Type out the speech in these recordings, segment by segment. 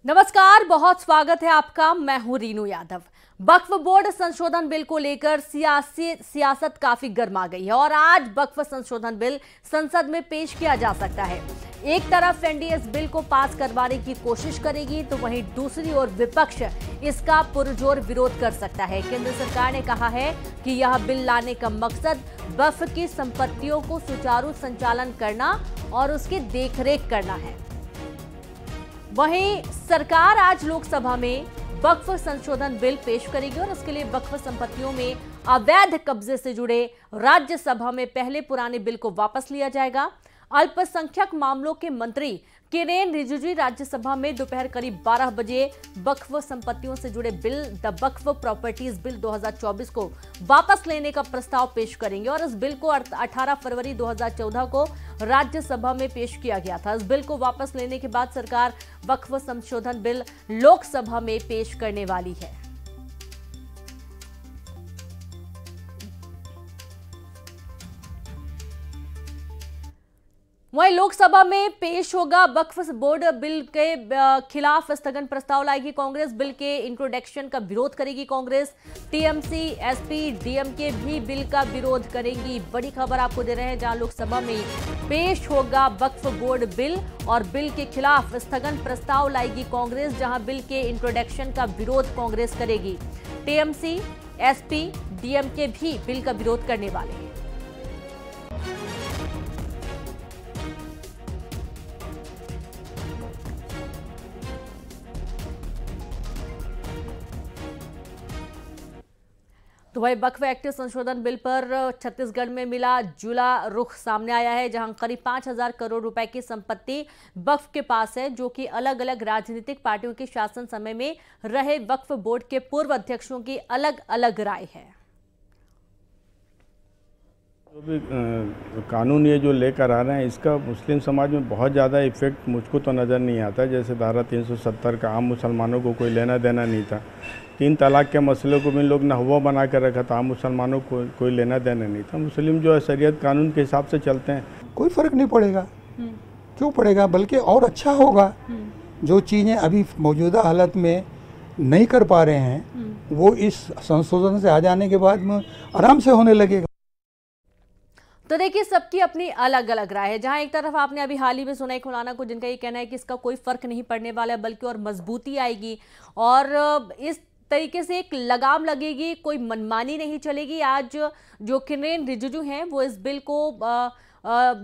नमस्कार, बहुत स्वागत है आपका। मैं हूं रीनू यादव। वक्फ बोर्ड संशोधन बिल को लेकर सियासत काफी गर्मा गई है और आज वक्फ संशोधन बिल संसद में पेश किया जा सकता है। एक तरफ एनडीए इस बिल को पास करवाने की कोशिश करेगी तो वहीं दूसरी ओर विपक्ष इसका पुरजोर विरोध कर सकता है। केंद्र सरकार ने कहा है कि यह बिल लाने का मकसद वक्फ की संपत्तियों को सुचारू संचालन करना और उसकी देखरेख करना है। वहीं सरकार आज लोकसभा में वक्फ संशोधन बिल पेश करेगी और इसके लिए वक्फ संपत्तियों में अवैध कब्जे से जुड़े राज्यसभा में पहले पुराने बिल को वापस लिया जाएगा। अल्पसंख्यक मामलों के मंत्री किरेन रिजिजू राज्यसभा में दोपहर करीब 12 बजे वक्फ संपत्तियों से जुड़े bill the Waqf properties bill 2024 को वापस लेने का प्रस्ताव पेश करेंगे और इस बिल को 18 फरवरी 2014 को राज्यसभा में पेश किया गया था। इस बिल को वापस लेने के बाद सरकार वक्फ संशोधन बिल लोकसभा में पेश करने वाली है। वहीं लोकसभा में पेश होगा वक्फ बोर्ड बिल के खिलाफ स्थगन प्रस्ताव लाएगी कांग्रेस। बिल के इंट्रोडक्शन का विरोध करेगी कांग्रेस। टीएमसी, एसपी, डीएमके भी बिल का विरोध करेंगी। बड़ी खबर आपको दे रहे हैं, जहां लोकसभा में पेश होगा वक्फ बोर्ड बिल और बिल के खिलाफ स्थगन प्रस्ताव लाएगी कांग्रेस, जहां बिल के इंट्रोडक्शन का विरोध कांग्रेस करेगी। टीएमसी, एसपी, डीएमके भी बिल का विरोध करने वाले हैं। तो वही वक्फ एक्ट संशोधन बिल पर छत्तीसगढ़ में मिला जुला रुख सामने आया है, जहां करीब 5,000 करोड़ रुपए की संपत्ति वक्फ के पास है, जो कि अलग अलग राजनीतिक पार्टियों के शासन समय में रहे वक्फ बोर्ड के पूर्व अध्यक्षों की अलग अलग राय है। जो भी कानून ये जो लेकर आ रहे हैं, इसका मुस्लिम समाज में बहुत ज़्यादा इफेक्ट मुझको तो नज़र नहीं आता। जैसे धारा 370 का आम मुसलमानों को कोई लेना देना नहीं था। 3 तलाक के मसले को भी लोग नहवा बना कर रखा था, आम मुसलमानों को कोई लेना देना नहीं था। मुस्लिम जो है शरीयत कानून के हिसाब से चलते हैं। कोई फ़र्क नहीं पड़ेगा। क्यों पड़ेगा? बल्कि और अच्छा होगा। जो चीज़ें अभी मौजूदा हालत में नहीं कर पा रहे हैं, वो इस संशोधन से आ जाने के बाद में आराम से होने लगेगा। तो देखिए, सबकी अपनी अलग अलग राय है। जहां एक तरफ आपने अभी हाल ही में सुना खुलाना को, जिनका ये कहना है कि इसका कोई फर्क नहीं पड़ने वाला है, बल्कि और मजबूती आएगी और इस तरीके से एक लगाम लगेगी, कोई मनमानी नहीं चलेगी। आज जो किरेन रिजिजू हैं वो इस बिल को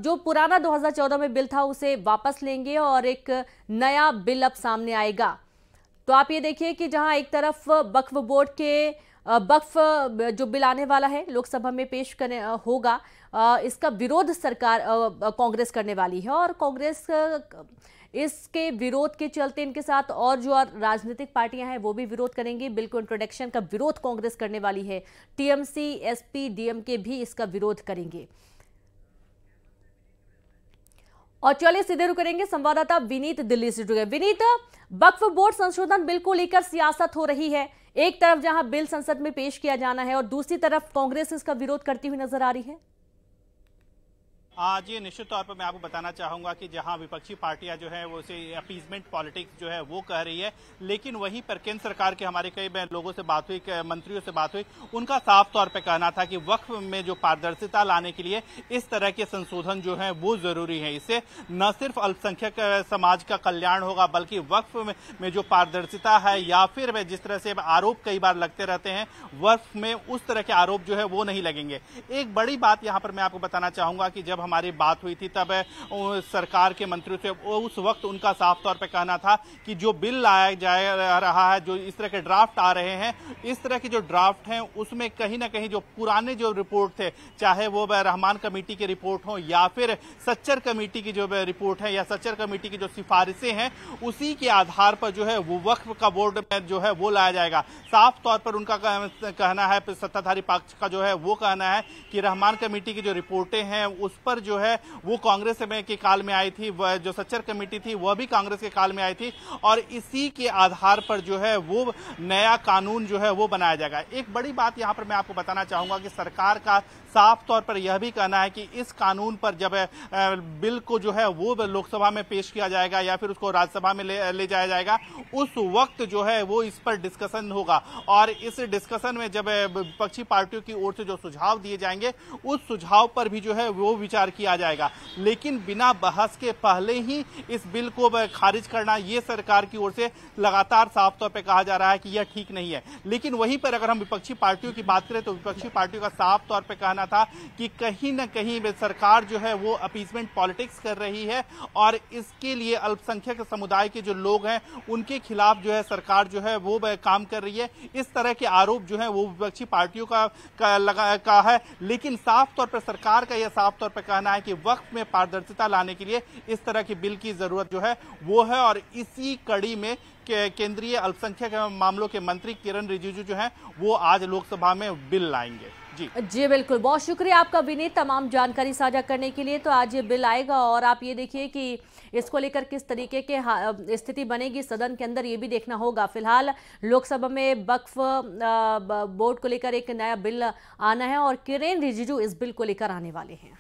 जो पुराना 2014 में बिल था उसे वापस लेंगे और एक नया बिल अब सामने आएगा। तो आप ये देखिए कि जहां एक तरफ वक्फ बोर्ड के वक्फ जो बिल आने वाला है लोकसभा में पेश करने होगा, इसका विरोध सरकार कांग्रेस करने वाली है और कांग्रेस इसके विरोध के चलते इनके साथ और जो राजनीतिक पार्टियां हैं वो भी विरोध करेंगी। बिल को इंट्रोडक्शन का विरोध कांग्रेस करने वाली है। टीएमसी, एसपी, डीएमके भी इसका विरोध करेंगे। और चलिए सीधे रुक करेंगे, संवाददाता विनीत दिल्ली से जुड़े। विनीत, वक्फ बोर्ड संशोधन बिल को लेकर सियासत हो रही है। एक तरफ जहां बिल संसद में पेश किया जाना है और दूसरी तरफ कांग्रेस इसका विरोध करती हुई नजर आ रही है। जी, निश्चित तौर पर मैं आपको बताना चाहूंगा कि जहां विपक्षी पार्टियां जो है वो उसे अपीजमेंट पॉलिटिक्स जो है वो कह रही है, लेकिन वहीं पर केंद्र सरकार के हमारे कई लोगों से बात हुई, मंत्रियों से बात हुई, उनका साफ तौर पर कहना था कि वक्फ में जो पारदर्शिता लाने के लिए इस तरह के संशोधन जो है वो जरूरी है। इससे न सिर्फ अल्पसंख्यक समाज का कल्याण होगा, बल्कि वक्फ में जो पारदर्शिता है या फिर जिस तरह से आरोप कई बार लगते रहते हैं, वक्फ में उस तरह के आरोप जो है वो नहीं लगेंगे। एक बड़ी बात यहाँ पर मैं आपको बताना चाहूंगा कि जब हमारी बात हुई थी तब सरकार के मंत्रियों से उस वक्त उनका साफ तौर पे कहना था कि जो बिल लाया जा रहा है, जो इस तरह के ड्राफ्ट आ रहे हैं, इस तरह के जो ड्राफ्ट हैं उसमें कहीं ना कहीं जो पुराने जो रिपोर्ट थे, चाहे वो रहमान कमेटी की रिपोर्ट हो या फिर सच्चर कमेटी की जो रिपोर्ट है या सच्चर कमेटी की जो सिफारिशें हैं, उसी के आधार पर जो है वो वक्फ का बोर्ड में जो है वो लाया जाएगा। साफ तौर पर उनका कहना है, सत्ताधारी पक्ष का जो है वो कहना है कि रहमान कमेटी की जो रिपोर्टें हैं उस पर पर जो है वो कांग्रेस के काल में आई थी, जो सच्चर कमेटी थी वह भी कांग्रेस के काल में आई थी, और इसी के आधार पर जो है वो नया कानून जो है वो बनाया जाएगा। एक बड़ी बात यहां पर मैं आपको बताना चाहूंगा कि सरकार का साफ तौर पर यह भी कहना है कि इस कानून पर जब बिल को जो है वो लोकसभा में पेश किया जाएगा या फिर उसको राज्यसभा में ले जाया जाएगा, उस वक्त जो है वो इस पर डिस्कशन होगा, और इस डिस्कशन में जब विपक्षी पार्टियों की ओर से जो सुझाव दिए जाएंगे उस सुझाव पर भी जो है वो विचार किया जाएगा। लेकिन बिना बहस के पहले ही इस बिल को खारिज करना, ये सरकार की ओर से लगातार साफ तौर पर कहा जा रहा है कि यह ठीक नहीं है। लेकिन वहीं पर अगर हम विपक्षी पार्टियों की बात करें तो विपक्षी पार्टियों का साफ तौर पर कहना था कि कहीं न कहीं सरकार जो है वो अपीसमेंट पॉलिटिक्स कर रही है, और इसके लिए अल्पसंख्यक समुदाय के जो लोग हैं उनके खिलाफ जो है सरकार जो है वो काम कर रही है। इस तरह के आरोप जो है वो विपक्षी पार्टियों का है। लेकिन साफ तौर पर सरकार का यह साफ तौर पर कहना है कि वक्त में पारदर्शिता लाने के लिए इस तरह के बिल की जरूरत जो है वो है, और इसी कड़ी में केंद्रीय अल्पसंख्यक मामलों के मंत्री किरण रिजिजू जो है वो आज लोकसभा में बिल लाएंगे। जी बिल्कुल, बहुत शुक्रिया आपका विनीत तमाम जानकारी साझा करने के लिए। तो आज ये बिल आएगा और आप ये देखिए कि इसको लेकर किस तरीके के स्थिति बनेगी सदन के अंदर, ये भी देखना होगा। फिलहाल लोकसभा में वक्फ बोर्ड को लेकर एक नया बिल आना है और किरेन रिजिजू इस बिल को लेकर आने वाले हैं।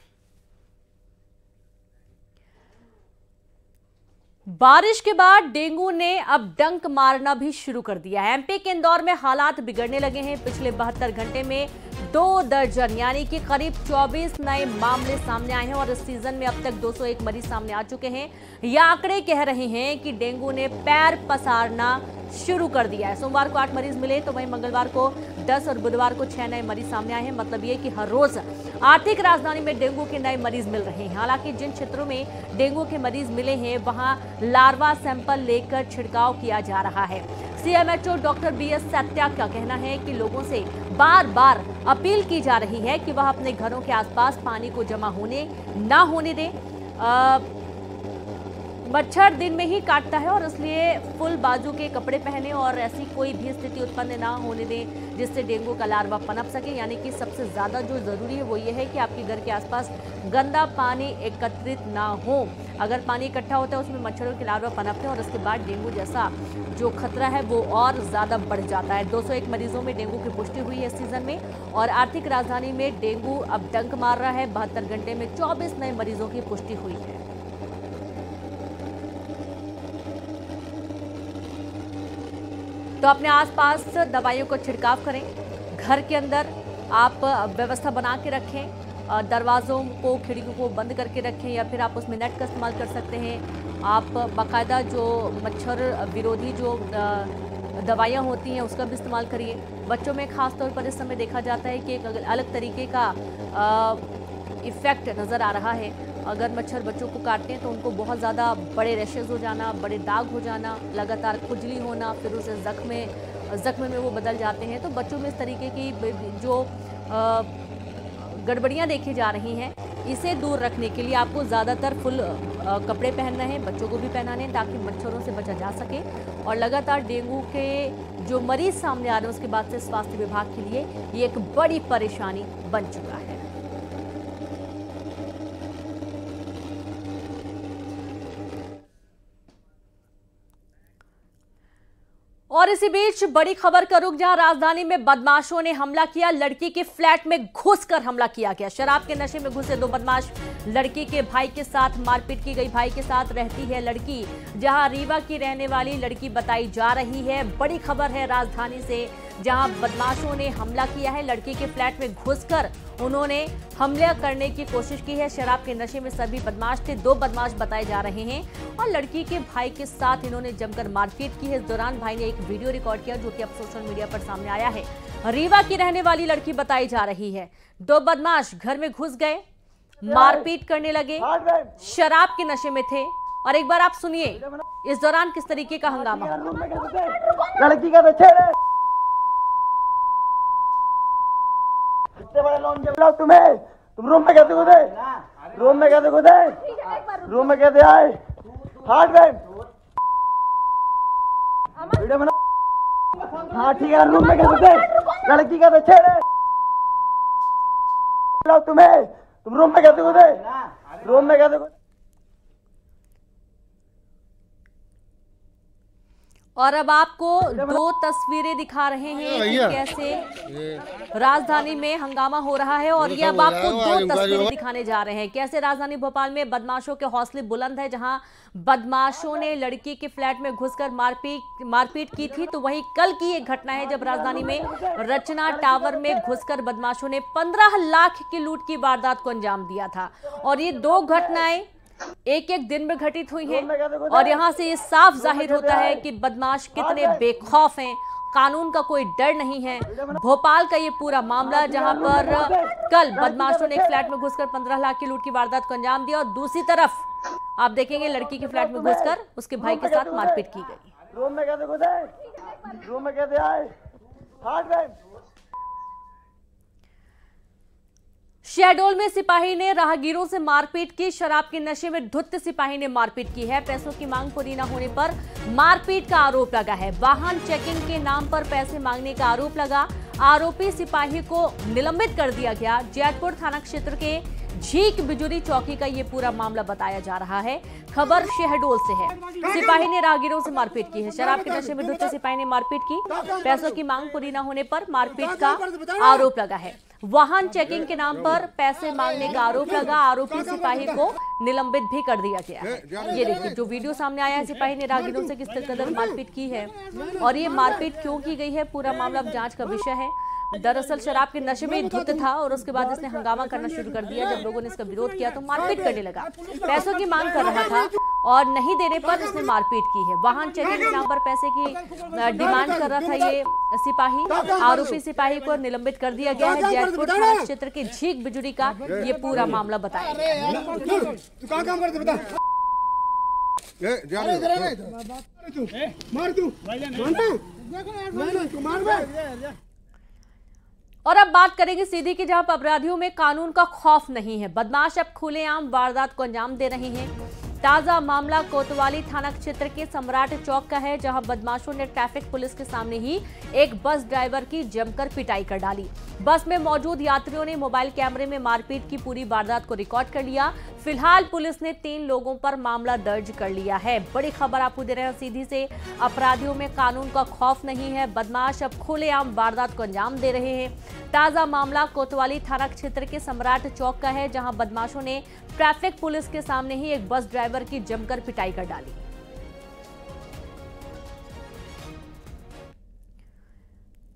बारिश के बाद डेंगू ने अब डंक मारना भी शुरू कर दिया है। एमपी के इंदौर में हालात बिगड़ने लगे हैं। पिछले 72 घंटे में 2 दर्जन यानी कि करीब 24 नए मामले सामने आए हैं और इस सीजन में अब तक 201 मरीज सामने आ चुके हैं। ये आंकड़े कह रहे हैं कि डेंगू ने पैर पसारना शुरू कर दिया है। सोमवार को 8 मरीज मिले तो वहीं मंगलवार को 10 और बुधवार को 6 नए मरीज सामने आए हैं। मतलब ये कि हर रोज आर्थिक राजधानी में डेंगू के नए मरीज मिल रहे हैं। हालांकि जिन क्षेत्रों में डेंगू के मरीज मिले हैं वहां लार्वा सैंपल लेकर छिड़काव किया जा रहा है। सीएमएचओ डॉक्टर बीएस सत्या का कहना है कि लोगों से बार बार अपील की जा रही है कि वह अपने घरों के आसपास पानी को जमा होने ना होने दें। मच्छर दिन में ही काटता है और इसलिए फुल बाजू के कपड़े पहने और ऐसी कोई भी स्थिति उत्पन्न ना होने दें जिससे डेंगू का लार्वा पनप सके। यानी कि सबसे ज्यादा जो जरूरी है वो ये है कि आपके घर के आसपास गंदा पानी एकत्रित ना हो। अगर पानी इकट्ठा होता है उसमें मच्छरों के लार्वा पनपते हैं और उसके बाद डेंगू जैसा जो खतरा है वो और ज्यादा बढ़ जाता है। 201 मरीजों में डेंगू की पुष्टि हुई है इस सीजन में और आर्थिक राजधानी में डेंगू अब डंक मार रहा है। 72 घंटे में 24 नए मरीजों की पुष्टि हुई है। तो अपने आसपास दवाइयों को छिड़काव करें। घर के अंदर आप व्यवस्था बना के रखें, दरवाज़ों को खिड़कियों को बंद करके रखें या फिर आप उसमें नेट का इस्तेमाल कर सकते हैं। आप बाकायदा जो मच्छर विरोधी जो दवाइयाँ होती हैं उसका भी इस्तेमाल करिए। बच्चों में खास तौर पर इस समय देखा जाता है कि एक अलग तरीके का इफ़ेक्ट नज़र आ रहा है। अगर मच्छर बच्चों को काटते हैं तो उनको बहुत ज़्यादा बड़े रैशेज़ हो जाना, बड़े दाग हो जाना, लगातार खुजली होना, फिर उसे ज़ख्म में वो बदल जाते हैं। तो बच्चों में इस तरीके की जो गड़बड़ियाँ देखी जा रही हैं, इसे दूर रखने के लिए आपको ज़्यादातर फुल कपड़े पहनना है, बच्चों को भी पहनाने हैं ताकि मच्छरों से बचा जा सके। और लगातार डेंगू के जो मरीज सामने आ रहे हैं उसके बाद से स्वास्थ्य विभाग के लिए ये एक बड़ी परेशानी बन चुका है। और इसी बीच बड़ी खबर का रुख, जहां राजधानी में बदमाशों ने हमला किया। लड़की के फ्लैट में घुसकर हमला किया गया। शराब के नशे में घुसे 2 बदमाश, लड़की के भाई के साथ मारपीट की गई। भाई के साथ रहती है लड़की, जहां रीवा की रहने वाली लड़की बताई जा रही है। बड़ी खबर है राजधानी से, जहां बदमाशों ने हमला किया है। लड़की के फ्लैट में घुसकर उन्होंने हमला करने की कोशिश की है। शराब के नशे में सभी बदमाश थे। 2 बदमाश बताए जा रहे हैं और लड़की के भाई के साथ इन्होंने जमकर मारपीट की है। इस दौरान भाई ने एक वीडियो रिकॉर्ड किया जो कि अब सोशल मीडिया पर सामने आया है। रीवा की रहने वाली लड़की बताई जा रही है। 2 बदमाश घर में घुस गए, मारपीट करने लगे, शराब के नशे में थे। और एक बार आप सुनिए इस दौरान किस तरीके का हंगामा। लड़की का तुम्हें तुम रूम में कैसे घुसे? रूम में कैसे घुसे? रूम में कैसे आए? हाथ गए? वीडियो बना। हाँ ठीक है, रूम में कैसे घुसे? लड़की का छेड़े तुम्हें, तुम रूम में कैसे घुसे? रूम में कैसे घुसे? और अब आपको दो तस्वीरें दिखा रहे हैं कि कैसे राजधानी में हंगामा हो रहा है, और ये अब आपको दो तस्वीरें दिखाने जा रहे हैं कैसे राजधानी भोपाल में बदमाशों के हौसले बुलंद है। जहां बदमाशों ने लड़की के फ्लैट में घुसकर मारपीट की थी, तो वहीं कल की एक घटना है जब राजधानी में रचना टावर में घुसकर बदमाशों ने 15 लाख की लूट की वारदात को अंजाम दिया था। और ये दो घटनाएं एक एक दिन में घटित हुई हैं, और यहां से ये साफ जाहिर होता है कि बदमाश कितने बेखौफ हैं, कानून का कोई डर नहीं है। भोपाल का ये पूरा मामला जहां पर कल बदमाशों ने एक फ्लैट में घुसकर 15 लाख की लूट की वारदात को अंजाम दिया, और दूसरी तरफ आप देखेंगे लड़की के फ्लैट में घुसकर उसके भाई के साथ मारपीट की गई। रूम में कैसे घुसे? रूम में कैसे आए? हाथ में शहडोल में सिपाही ने राहगीरों से मारपीट की। शराब के नशे में धुत सिपाही ने मारपीट की है। पैसों की मांग पूरी न होने पर मारपीट का आरोप लगा है। वाहन चेकिंग के नाम पर पैसे मांगने का आरोप लगा। आरोपी सिपाही को निलंबित कर दिया गया। जैतपुर थाना क्षेत्र के झीक बिजुरी चौकी का ये पूरा मामला बताया जा रहा है। खबर शहडोल से है। सिपाही ने राहगीरों से मारपीट की है। शराब के नशे में धुत सिपाही ने मारपीट की। पैसों की मांग पूरी न होने पर मारपीट का आरोप लगा है। वाहन चेकिंग के नाम पर पैसे मांगने का आरोप लगा। आरोपी सिपाही को निलंबित भी कर दिया गया है। ये देखिए जो वीडियो सामने आया है, सिपाही ने राहगीरों से किस कदर मारपीट की है, और ये मारपीट क्यों की गई है, पूरा मामला अब जांच का विषय है। दरअसल शराब के नशे में धुत था, और उसके बाद इसने हंगामा करना शुरू कर दिया। जब लोगों ने इसका विरोध किया तो मारपीट करने लगा। पैसों की मांग कर रहा था, और नहीं देने पर इसने मारपीट की है। वाहन चेकिंग के नाम पर पैसे की डिमांड कर रहा था ये सिपाही। आरोपी सिपाही को निलंबित कर दिया गया है। जैतपुर थाना क्षेत्र के झीक बिजुरी का ये पूरा मामला बताया गया। और अब बात करेंगे सीधी की, जहां अपराधियों में कानून का खौफ नहीं है। बदमाश अब खुलेआम वारदात को अंजाम दे रहे हैं। ताजा मामला कोतवाली थाना क्षेत्र के सम्राट चौक का है, जहां बदमाशों ने ट्रैफिक पुलिस के सामने ही एक बस ड्राइवर की जमकर पिटाई कर डाली। बस में मौजूद यात्रियों ने मोबाइल कैमरे में मारपीट की पूरी वारदात को रिकॉर्ड कर लिया। फिलहाल पुलिस ने 3 लोगों पर मामला दर्ज कर लिया है। बड़ी खबर आपको दे रहे हैं सीधी से। अपराधियों में कानून का खौफ नहीं है। बदमाश अब खुलेआम वारदात को अंजाम दे रहे हैं। ताजा मामला कोतवाली थाना क्षेत्र के सम्राट चौक का है, जहां बदमाशों ने ट्रैफिक पुलिस के सामने ही एक बस ड्राइवर की जमकर पिटाई कर डाली।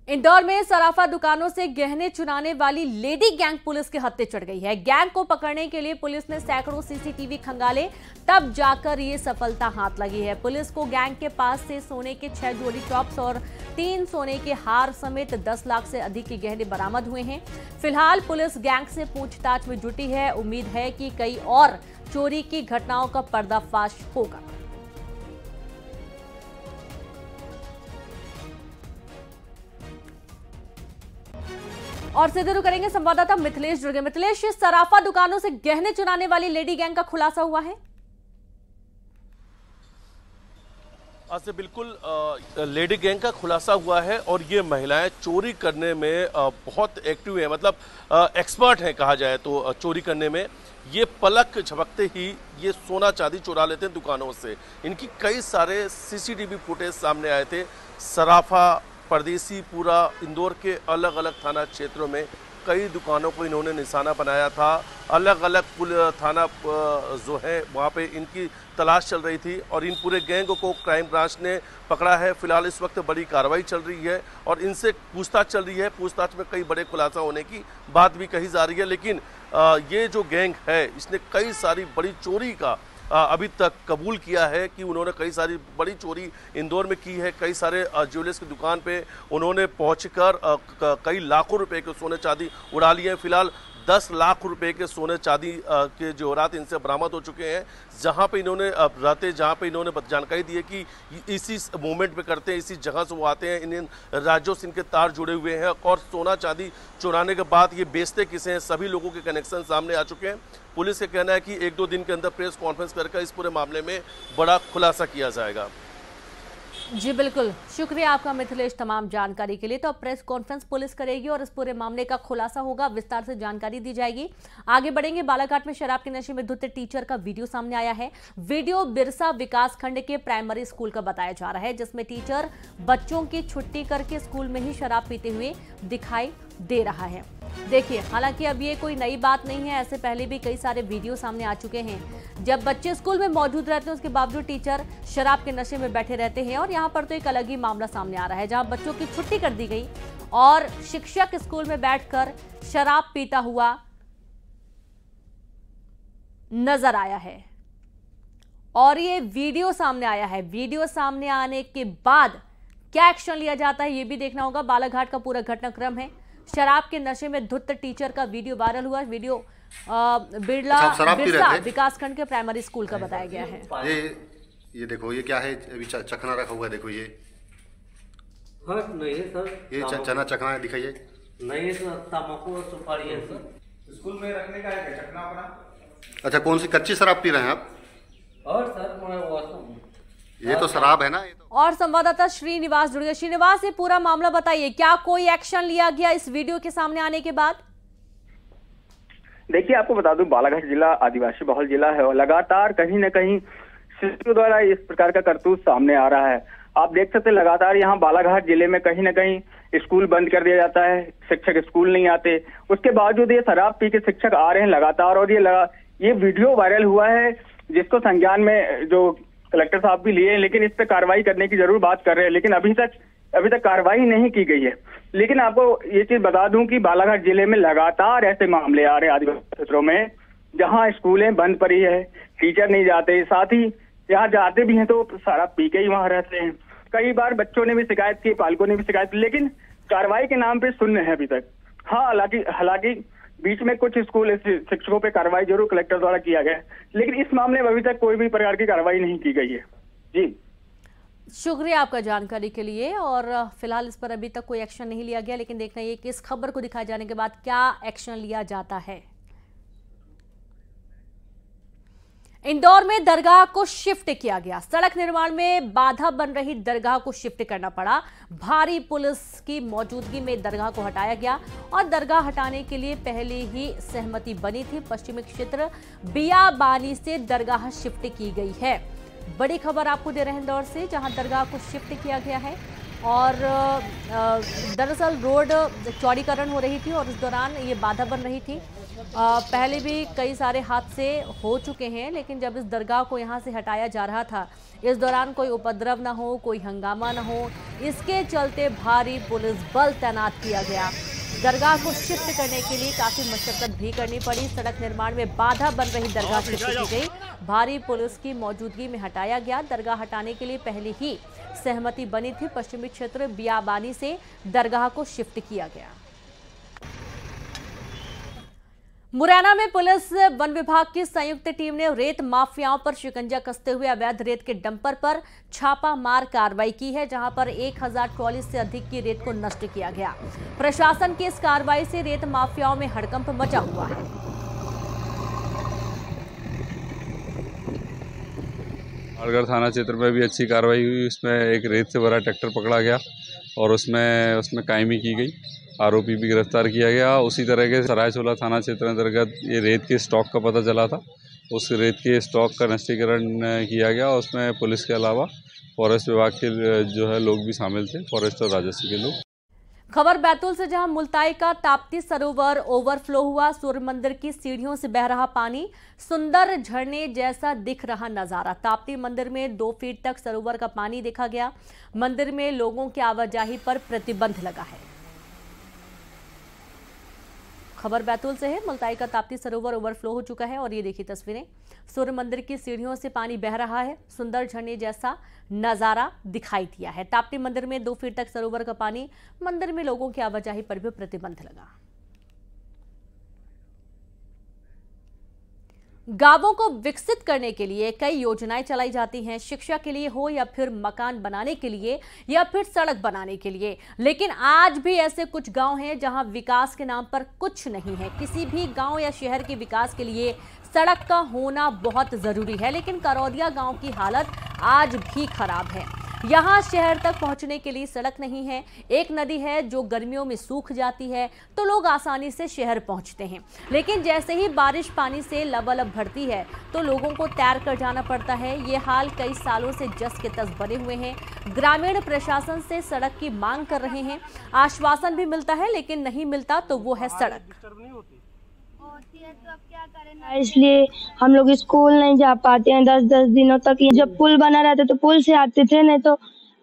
इंदौर में सराफा दुकानों से गहने चुराने वाली लेडी गैंग पुलिस के हत्थे चढ़ गई है। गैंग को पकड़ने के लिए पुलिस ने सैकड़ों सीसीटीवी खंगाले, तब जाकर ये सफलता हाथ लगी है। पुलिस को गैंग के पास से सोने के 6 जोड़ी टॉप्स और 3 सोने के हार समेत 10 लाख से अधिक के गहने बरामद हुए हैं। फिलहाल पुलिस गैंग से पूछताछ में जुटी है। उम्मीद है कि कई और चोरी की घटनाओं का पर्दाफाश होगा। और सीधे रुक करेंगे, संवाददाता मिथिलेश जुड़ गए। मिथिलेश, सराफा दुकानों से गहने चुराने वाली लेडी गैंग का खुलासा हुआ है? से बिल्कुल लेडी गैंग का खुलासा हुआ है, और ये महिलाएं चोरी करने में बहुत एक्टिव है, मतलब एक्सपर्ट हैं कहा जाए तो चोरी करने में। ये पलक झपकते ही ये सोना चांदी चुरा लेते हैं दुकानों से। इनकी कई सारे सीसीटीवी फुटेज सामने आए थे। सराफा, परदेसी, पूरा इंदौर के अलग अलग थाना क्षेत्रों में कई दुकानों को इन्होंने निशाना बनाया था। अलग अलग थाना जो है वहाँ पे इनकी तलाश चल रही थी, और इन पूरे गैंग को क्राइम ब्रांच ने पकड़ा है। फिलहाल इस वक्त बड़ी कार्रवाई चल रही है, और इनसे पूछताछ चल रही है। पूछताछ में कई बड़े खुलासा होने की बात भी कही जा रही है। लेकिन ये जो गैंग है, इसने कई सारी बड़ी चोरी का अभी तक कबूल किया है कि उन्होंने कई सारी बड़ी चोरी इंदौर में की है। कई सारे ज्वेलर्स की दुकान पे उन्होंने पहुंचकर कई लाखों रुपए के सोने चांदी उड़ा लिए हैं। फिलहाल 10 लाख रुपए के सोने चांदी के जेवरात इनसे बरामद हो चुके हैं। जहां पे इन्होंने जहां पे इन्होंने जानकारी दी है कि इसी मूवमेंट पे करते हैं, इसी जगह से वो आते हैं, इन राज्यों से इनके तार जुड़े हुए हैं, और सोना चांदी चुराने के बाद ये बेचते किसे हैं, सभी लोगों के कनेक्शन सामने आ चुके हैं। पुलिस का कहना है कि 1-2 दिन के अंदर प्रेस कॉन्फ्रेंस करके इस पूरे मामले में बड़ा खुलासा किया जाएगा। जी बिल्कुल, शुक्रिया आपका मिथिलेश तमाम जानकारी के लिए। तो अब प्रेस कॉन्फ्रेंस पुलिस करेगी और इस पूरे मामले का खुलासा होगा, विस्तार से जानकारी दी जाएगी। आगे बढ़ेंगे। बालाघाट में शराब के नशे में धुत टीचर का वीडियो सामने आया है। वीडियो बिरसा विकास खंड के प्राइमरी स्कूल का बताया जा रहा है, जिसमें टीचर बच्चों की छुट्टी करके स्कूल में ही शराब पीते हुए दिखाई दे रहा है। देखिए, हालांकि अब ये कोई नई बात नहीं है, ऐसे पहले भी कई सारे वीडियो सामने आ चुके हैं। जब बच्चे स्कूल में मौजूद रहते हैं उसके बावजूद टीचर शराब के नशे में बैठे रहते हैं। और यहाँ पर तो एक अलग ही मामला सामने आ रहा है, जहां बच्चों की छुट्टी कर दी गई और शिक्षक स्कूल में बैठकर शराब पीता हुआ नजर आया है। और ये वीडियो सामने आया है। वीडियो सामने आने के बाद क्या एक्शन लिया जाता है ये भी देखना होगा। बालाघाट का पूरा घटनाक्रम है। शराब के नशे में धुत टीचर का वीडियो वायरल हुआ। वीडियो बिरसा विकासखंड के प्राइमरी स्कूल का बताया गया है। ये देखो, ये क्या है, अभी चखना रखा हुआ है, देखो ये। हाँ, नहीं है सर, ये चना चखना है, दिखाइए। नहीं है सर, तम्बाकू और सुपारी है सर। स्कूल में रखने का है चखना अपना। अच्छा, कौन सी कच्ची शराब पी रहे हैं आप? और सर ये तो शराब है ना। और संवाददाता श्रीनिवास जुड़ गए। श्रीनिवास, ये पूरा मामला बताइए, क्या कोई एक्शन लिया गया इस वीडियो के सामने आने के बाद? देखिए, आपको बता दूं, बालाघाट जिला आदिवासी बहुल जिला है और लगातार कहीं न कहीं शिक्षकों द्वारा इस प्रकार का करतूत सामने आ रहा है। आप देख सकते हैं, लगातार यहाँ बालाघाट जिले में कहीं न कहीं स्कूल बंद कर दिया जाता है, शिक्षक स्कूल नहीं आते। उसके बावजूद ये शराब पी के शिक्षक आ रहे हैं लगातार। और ये वीडियो वायरल हुआ है, जिसको संज्ञान में जो कलेक्टर साहब भी लिए हैं, लेकिन इस पर कार्रवाई करने की जरूर बात कर रहे हैं, लेकिन अभी तक कार्रवाई नहीं की गई है। लेकिन आपको ये चीज बता दूं कि बालाघाट जिले में लगातार ऐसे मामले आ रहे हैं आदिवासी क्षेत्रों में, जहां स्कूलें बंद पड़ी है, टीचर नहीं जाते, साथ ही यहाँ जाते भी हैं तो शराब पी के ही वहां रहते हैं। कई बार बच्चों ने भी शिकायत की, पालकों ने भी शिकायत की, लेकिन कार्रवाई के नाम पे शून्य है अभी तक। हाँ, हालांकि बीच में कुछ स्कूल शिक्षकों पे कार्रवाई जरूर कलेक्टर द्वारा किया गया, लेकिन इस मामले में अभी तक कोई भी प्रकार की कार्रवाई नहीं की गई है। जी, शुक्रिया आपका जानकारी के लिए। और फिलहाल इस पर अभी तक कोई एक्शन नहीं लिया गया, लेकिन देखना ये कि इस खबर को दिखाए जाने के बाद क्या एक्शन लिया जाता है। इंदौर में दरगाह को शिफ्ट किया गया। सड़क निर्माण में बाधा बन रही दरगाह को शिफ्ट करना पड़ा। भारी पुलिस की मौजूदगी में दरगाह को हटाया गया और दरगाह हटाने के लिए पहले ही सहमति बनी थी। पश्चिमी क्षेत्र बियाबानी से दरगाह शिफ्ट की गई है। बड़ी खबर आपको दे रहे हैं इंदौर से, जहां दरगाह को शिफ्ट किया गया है। और दरअसल रोड चौड़ीकरण हो रही थी और इस दौरान ये बाधा बन रही थी। पहले भी कई सारे हादसे हो चुके हैं, लेकिन जब इस दरगाह को यहाँ से हटाया जा रहा था, इस दौरान कोई उपद्रव ना हो, कोई हंगामा ना हो, इसके चलते भारी पुलिस बल तैनात किया गया। दरगाह को शिफ्ट करने के लिए काफी मशक्कत भी करनी पड़ी। सड़क निर्माण में बाधा बन रही दरगाह शिफ्ट की गई, भारी पुलिस की मौजूदगी में हटाया गया। दरगाह हटाने के लिए पहले ही सहमति बनी थी। पश्चिमी क्षेत्र बियाबानी से दरगाह को शिफ्ट किया गया। मुरैना में पुलिस वन विभाग की संयुक्त टीम ने रेत माफियाओं पर शिकंजा कसते हुए अवैध रेत के डंपर पर छापामार कार्रवाई की है, जहां पर 1000 ट्रॉली से अधिक की रेत को नष्ट किया गया। प्रशासन की इस कार्रवाई से रेत माफियाओं में हड़कंप मचा हुआ है। अलगढ़ थाना क्षेत्र में भी अच्छी कार्रवाई हुई। उसमें एक रेत से भरा ट्रैक्टर पकड़ा गया और उसमें कायमी की गई। आरोपी भी गिरफ्तार किया गया। उसी तरह के सरायचोला थाना क्षेत्र अंतर्गत ये रेत के स्टॉक का पता चला था। उस रेत के स्टॉक का नष्टीकरण किया गया। उसमें पुलिस के अलावा फॉरेस्ट विभाग के जो है लोग भी शामिल थे, फॉरेस्ट और राजस्व के लोग। खबर बैतूल से, जहां मुल्ताई का ताप्ती सरोवर ओवरफ्लो हुआ। सूर्य मंदिर की सीढ़ियों से बह रहा पानी, सुंदर झरने जैसा दिख रहा नजारा। ताप्ती मंदिर में 2 फीट तक सरोवर का पानी देखा गया। मंदिर में लोगों की आवाजाही पर प्रतिबंध लगा है। खबर बैतूल से है। मुल्ताई का ताप्ती सरोवर ओवरफ्लो हो चुका है और ये देखिए तस्वीरें। सूर्य मंदिर की सीढ़ियों से पानी बह रहा है। सुंदर झरने जैसा नजारा दिखाई दिया है। ताप्ती मंदिर में 2 फीट तक सरोवर का पानी, मंदिर में लोगों की आवाजाही पर भी प्रतिबंध लगा। गांवों को विकसित करने के लिए कई योजनाएं चलाई जाती हैं, शिक्षा के लिए हो या फिर मकान बनाने के लिए या फिर सड़क बनाने के लिए। लेकिन आज भी ऐसे कुछ गांव हैं जहां विकास के नाम पर कुछ नहीं है। किसी भी गांव या शहर के विकास के लिए सड़क का होना बहुत जरूरी है, लेकिन करौदिया गांव की हालत आज भी खराब है। यहाँ शहर तक पहुँचने के लिए सड़क नहीं है। एक नदी है जो गर्मियों में सूख जाती है तो लोग आसानी से शहर पहुँचते हैं, लेकिन जैसे ही बारिश पानी से लबालब भरती है तो लोगों को तैर कर जाना पड़ता है। ये हाल कई सालों से जस के तस बने हुए हैं। ग्रामीण प्रशासन से सड़क की मांग कर रहे हैं, आश्वासन भी मिलता है लेकिन नहीं मिलता तो वो है सड़क। इसलिए हम लोग स्कूल नहीं जा पाते हैं 10-10 दिनों तक। जब पुल बना रहता तो पुल से आते थे, नहीं तो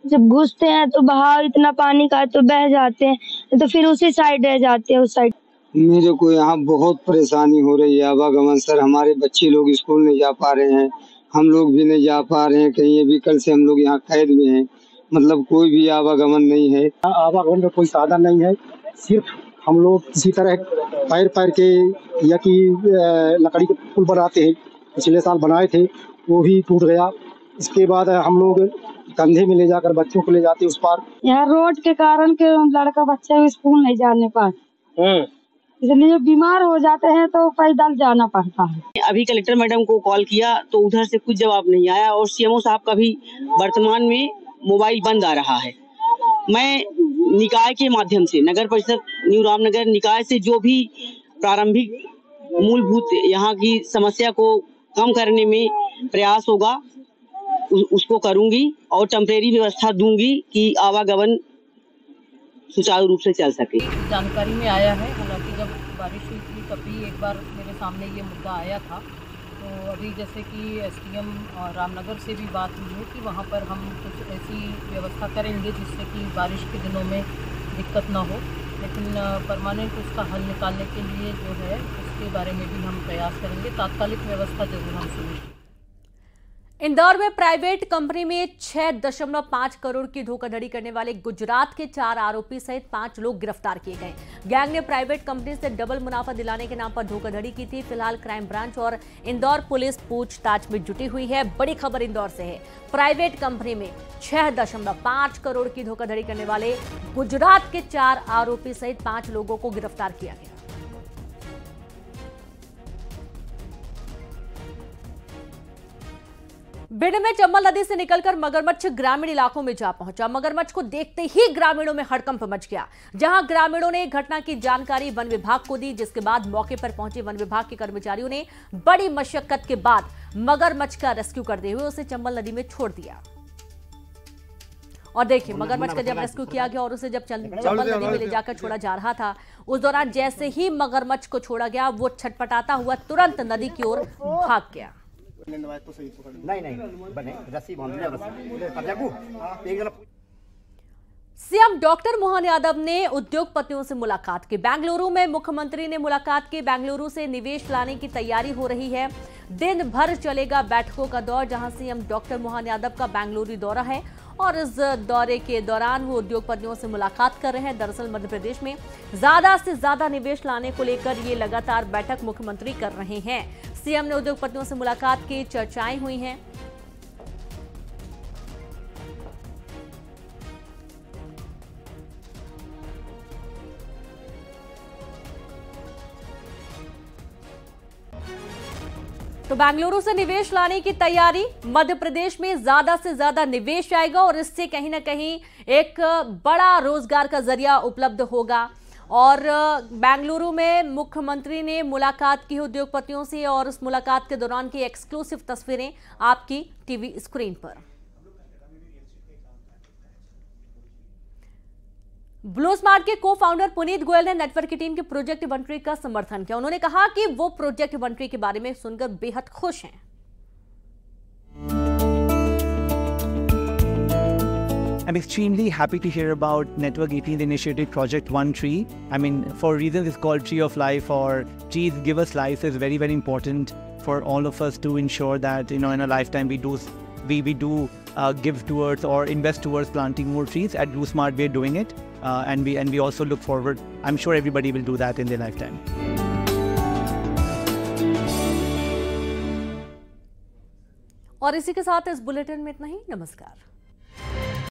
जब घुसते हैं तो बहाव इतना पानी का तो बह जाते हैं, तो फिर उसी साइड रह जाते हैं उस साइड। मेरे को यहाँ बहुत परेशानी हो रही है आवागमन सर। हमारे बच्चे लोग स्कूल नहीं जा पा रहे हैं, हम लोग भी नहीं जा पा रहे हैं कहीं। अभी कल से हम लोग यहाँ कैद में हैं, मतलब कोई भी आवागमन नहीं है। आवागमन का कोई साधन नहीं है, सिर्फ हम लोग किसी तरह पैर के या कि लकड़ी के पुल बनाते हैं। पिछले साल बनाए थे, वो भी टूट गया। इसके बाद हम लोग कंधे में ले जाकर बच्चों को ले जाते उस पार। यहाँ रोड के कारण के लड़का बच्चे स्कूल नहीं जाने पाते, इसलिए बीमार हो जाते हैं तो पैदल जाना पड़ता है। अभी कलेक्टर मैडम को कॉल किया तो उधर से कुछ जवाब नहीं आया, और सीएमओ साहब का भी वर्तमान में मोबाइल बंद आ रहा है। मैं निकाय के माध्यम से, नगर परिषद न्यू रामनगर निकाय से जो भी प्रारंभिक मूलभूत यहाँ की समस्या को कम करने में प्रयास होगा उसको करूंगी, और टेम्परेरी व्यवस्था दूंगी कि आवागमन सुचारू रूप से चल सके। जानकारी में आया है, हालांकि जब बारिश हुई थी तब भी एक बार मेरे सामने ये मुद्दा आया था। तो अभी जैसे कि एसडीएम रामनगर से भी बात हुई है कि वहाँ पर हम कुछ ऐसी व्यवस्था करेंगे जिससे कि बारिश के दिनों में दिक्कत ना हो, लेकिन परमानेंट उसका हल निकालने के लिए जो है उसके बारे में भी हम प्रयास करेंगे। तात्कालिक व्यवस्था जरूर हम सुनिश्चित। इंदौर में प्राइवेट कंपनी में 6.5 करोड़ की धोखाधड़ी करने वाले गुजरात के 4 आरोपी सहित 5 लोग गिरफ्तार किए गए। गैंग ने प्राइवेट कंपनी से डबल मुनाफा दिलाने के नाम पर धोखाधड़ी की थी। फिलहाल क्राइम ब्रांच और इंदौर पुलिस पूछताछ में जुटी हुई है। बड़ी खबर इंदौर से है। प्राइवेट कंपनी में 6.5 करोड़ की धोखाधड़ी करने वाले गुजरात के 4 आरोपी सहित 5 लोगों को गिरफ्तार किया गया। भिंड में चंबल नदी से निकलकर मगरमच्छ ग्रामीण इलाकों में जा पहुंचा। मगरमच्छ को देखते ही ग्रामीणों में हड़कंप मच गया। जहां ग्रामीणों ने घटना की जानकारी वन विभाग को दी, जिसके बाद मौके पर पहुंचे वन विभाग के कर्मचारियों ने बड़ी मशक्कत के बाद मगरमच्छ का रेस्क्यू करते हुए उसे चंबल नदी में छोड़ दिया। और देखिए, मगरमच्छ का जब रेस्क्यू किया गया और उसे जब चंबल नदी में ले जाकर छोड़ा जा रहा था, उस दौरान जैसे ही मगरमच्छ को छोड़ा गया वो छटपटाता हुआ तुरंत नदी की ओर भाग गया। सीएम डॉक्टर मोहन यादव ने उद्योगपतियों से मुलाकात की। बेंगलुरु में मुख्यमंत्री ने मुलाकात की। बेंगलुरु से निवेश लाने की तैयारी हो रही है। दिन भर चलेगा बैठकों का दौर, जहां सीएम डॉक्टर मोहन यादव का बेंगलुरु दौरा है और इस दौरे के दौरान वो उद्योगपतियों से मुलाकात कर रहे हैं। दरअसल मध्य प्रदेश में ज्यादा से ज्यादा निवेश लाने को लेकर ये लगातार बैठक मुख्यमंत्री कर रहे हैं। सीएम ने उद्योगपतियों से मुलाकात की, चर्चाएं हुई हैं। तो बेंगलुरु से निवेश लाने की तैयारी। मध्य प्रदेश में ज्यादा से ज्यादा निवेश आएगा और इससे कहीं ना कहीं एक बड़ा रोजगार का जरिया उपलब्ध होगा। और बेंगलुरु में मुख्यमंत्री ने मुलाकात की उद्योगपतियों से, और उस मुलाकात के दौरान की एक्सक्लूसिव तस्वीरें आपकी टीवी स्क्रीन पर। ब्लू स्मार्ट के को फाउंडर पुनीत गोयल ने नेटवर्क की टीम के प्रोजेक्ट बंटरी का समर्थन किया। उन्होंने कहा कि वो प्रोजेक्ट बंटरी के बारे में सुनकर बेहद खुश हैं। I'm extremely happy to hear about Network 18 initiative Project One Tree. I mean, for reasons it's called Tree of Life, or trees give us life, is very, very important for all of us to ensure that, in a lifetime we do give towards or invest towards planting more trees. At Blue Smart we're doing it, and we also look forward. I'm sure everybody will do that in their lifetime. और इसी के साथ इस bulletin में इतना ही। नमस्कार।